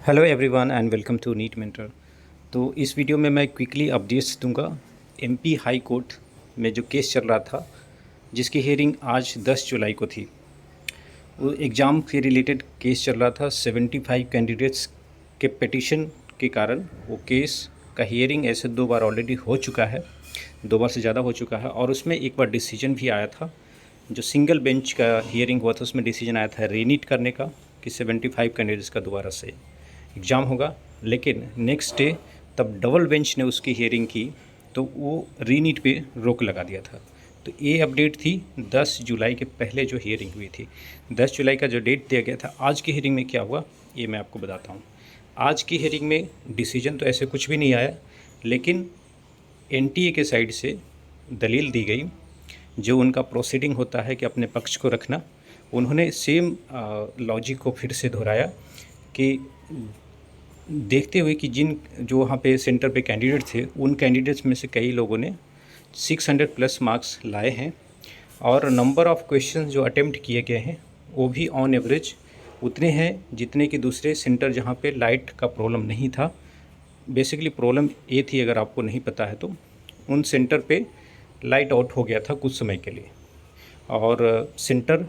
Hello everyone and welcome to NEET mentor. तो इस video में मैं क्विकली अपडेट्स दूंगा एमपी हाई कोर्ट में जो केस चल रहा था, जिसकी हियरिंग आज 10 जुलाई को थी। वो एग्ज़ाम से रिलेटेड केस चल रहा था। 75 कैंडिडेट्स के पिटीशन के कारण वो केस का हियरिंग ऐसे 2 बार ऑलरेडी हो चुका है, 2 बार से ज़्यादा हो चुका है। और उसमें एक बार डिसीजन भी आया था। जो सिंगल बेंच का हियरिंग हुआ था उसमें डिसीजन आया था रीनीट करने का कि 75 कैंडिडेट्स का दोबारा से एग्ज़ाम होगा। लेकिन नेक्स्ट डे तब डबल बेंच ने उसकी हियरिंग की तो वो रीनीट पे रोक लगा दिया था। तो ये अपडेट थी 10 जुलाई के पहले जो हियरिंग हुई थी। 10 जुलाई का जो डेट दिया गया था, आज की हियरिंग में क्या हुआ ये मैं आपको बताता हूँ। आज की हियरिंग में डिसीजन तो ऐसे कुछ भी नहीं आया, लेकिन एनटीए के साइड से दलील दी गई। जो उनका प्रोसीडिंग होता है कि अपने पक्ष को रखना, उन्होंने सेम लॉजिक को फिर से दोहराया कि देखते हुए कि जिन जो वहाँ पे सेंटर पे कैंडिडेट थे, उन कैंडिडेट्स में से कई लोगों ने 600 प्लस मार्क्स लाए हैं और नंबर ऑफ़ क्वेश्चंस जो अटेम्प्ट किए गए हैं वो भी ऑन एवरेज उतने हैं जितने कि दूसरे सेंटर जहाँ पे लाइट का प्रॉब्लम नहीं था। बेसिकली प्रॉब्लम ये थी, अगर आपको नहीं पता है तो, उन सेंटर पे लाइट आउट हो गया था कुछ समय के लिए और सेंटर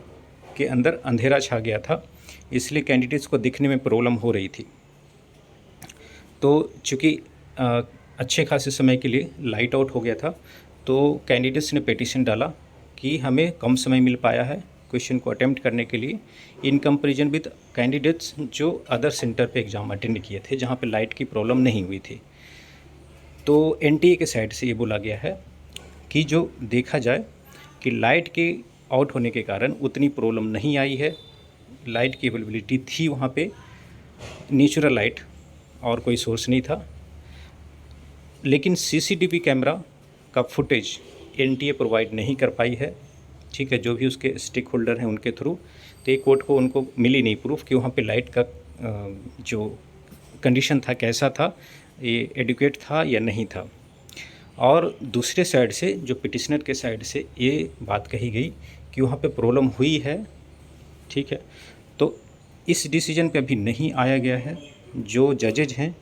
के अंदर अंधेरा छा गया था, इसलिए कैंडिडेट्स को दिखने में प्रॉब्लम हो रही थी। तो चूँकि अच्छे खासे समय के लिए लाइट आउट हो गया था, तो कैंडिडेट्स ने पिटीशन डाला कि हमें कम समय मिल पाया है क्वेश्चन को अटेम्प्ट करने के लिए इन कंपैरिजन विद कैंडिडेट्स जो अदर सेंटर पे एग्ज़ाम अटेंड किए थे जहाँ पे लाइट की प्रॉब्लम नहीं हुई थी। तो एनटीए के साइड से ये बोला गया है कि जो देखा जाए कि लाइट के आउट होने के कारण उतनी प्रॉब्लम नहीं आई है। लाइट की अवेलेबिलिटी थी वहाँ पे, नेचुरल लाइट और कोई सोर्स नहीं था। लेकिन सीसीटीवी कैमरा का फुटेज एनटीए प्रोवाइड नहीं कर पाई है, ठीक है, जो भी उसके स्टेक होल्डर हैं उनके थ्रू। तो एक कोर्ट को उनको मिली नहीं प्रूफ कि वहाँ पे लाइट का जो कंडीशन था कैसा था, ये एडुकेट था या नहीं था। और दूसरे साइड से जो पिटिशनर के साइड से ये बात कही गई कि वहाँ पे प्रॉब्लम हुई है, ठीक है। तो इस डिसीजन पे अभी नहीं आया गया है। जो जजेज हैं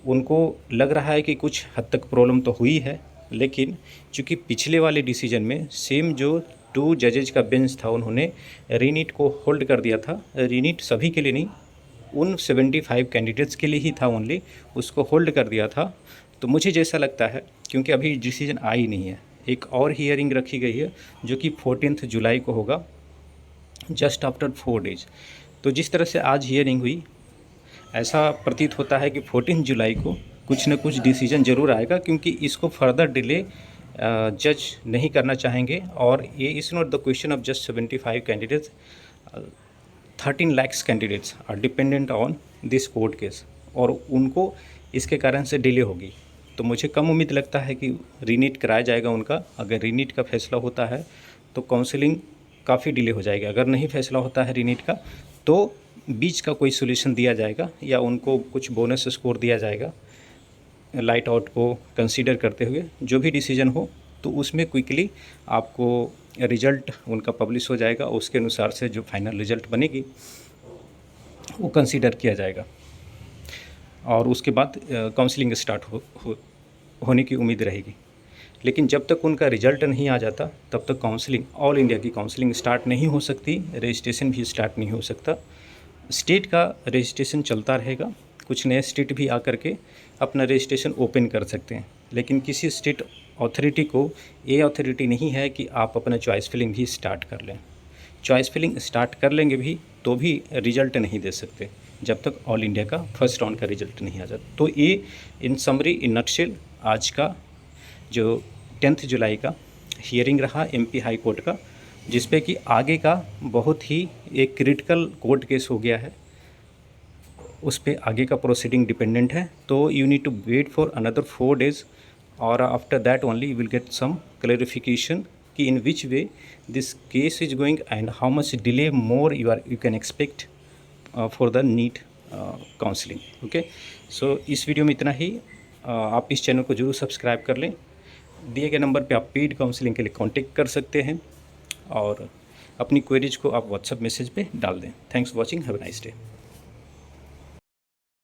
उनको लग रहा है कि कुछ हद तक प्रॉब्लम तो हुई है, लेकिन चूँकि पिछले वाले डिसीजन में सेम जो 2 जजेज का बेंच था उन्होंने रीनीट को होल्ड कर दिया था। रीनीट सभी के लिए नहीं, उन 75 कैंडिडेट्स के लिए ही था ओनली, उसको होल्ड कर दिया था। तो मुझे जैसा लगता है, क्योंकि अभी डिसीजन आई नहीं है, एक और हियरिंग रखी गई है जो कि 14 जुलाई को होगा, जस्ट आफ्टर 4 डेज। तो जिस तरह से आज हियरिंग हुई, ऐसा प्रतीत होता है कि 14 जुलाई को कुछ न कुछ डिसीजन ज़रूर आएगा, क्योंकि इसको फर्दर डिले जज नहीं करना चाहेंगे। और ये is not the question of just 75 candidates, 13 lakhs candidates are dependent on this court case, और उनको इसके कारण से डिले होगी। तो मुझे कम उम्मीद लगता है कि रीनीट कराया जाएगा उनका। अगर रीनीट का फैसला होता है तो काउंसलिंग काफ़ी डिले हो जाएगा। अगर नहीं फैसला होता है रीनीट का तो बीच का कोई सोल्यूशन दिया जाएगा या उनको कुछ बोनस स्कोर दिया जाएगा लाइट आउट को कंसीडर करते हुए। जो भी डिसीजन हो तो उसमें क्विकली आपको रिज़ल्ट उनका पब्लिश हो जाएगा, उसके अनुसार से जो फाइनल रिज़ल्ट बनेगी वो कंसीडर किया जाएगा और उसके बाद काउंसलिंग स्टार्ट होने की उम्मीद रहेगी। लेकिन जब तक उनका रिज़ल्ट नहीं आ जाता तब तक काउंसलिंग, ऑल इंडिया की काउंसलिंग स्टार्ट नहीं हो सकती, रजिस्ट्रेशन भी स्टार्ट नहीं हो सकता। स्टेट का रजिस्ट्रेशन चलता रहेगा, कुछ नए स्टेट भी आकर के अपना रजिस्ट्रेशन ओपन कर सकते हैं, लेकिन किसी स्टेट अथॉरिटी को ये अथॉरिटी नहीं है कि आप अपना चॉइस फिलिंग भी स्टार्ट कर लें। चॉइस फिलिंग स्टार्ट कर लेंगे भी तो भी रिज़ल्ट नहीं दे सकते जब तक ऑल इंडिया का फर्स्ट राउंड का रिज़ल्ट नहीं आ जाता। तो ये इन समरी, इन नटशेल आज का जो 10 जुलाई का हियरिंग रहा एमपी हाई कोर्ट का, जिस पे कि आगे का बहुत ही एक क्रिटिकल कोर्ट केस हो गया है, उस पे आगे का प्रोसीडिंग डिपेंडेंट है। तो you need to wait for another 4 days और after that only you will get some clarification कि in which way this case is going and how much delay more you can expect for the NEET counselling. Okay, so इस video में इतना ही। आप इस channel को जरूर subscribe कर लें। दिए गए नंबर पे आप पेड काउंसलिंग के लिए कांटेक्ट कर सकते हैं और अपनी क्वेरीज को आप व्हाट्सएप मैसेज पे डाल दें। Thanks for watching, have a nice day.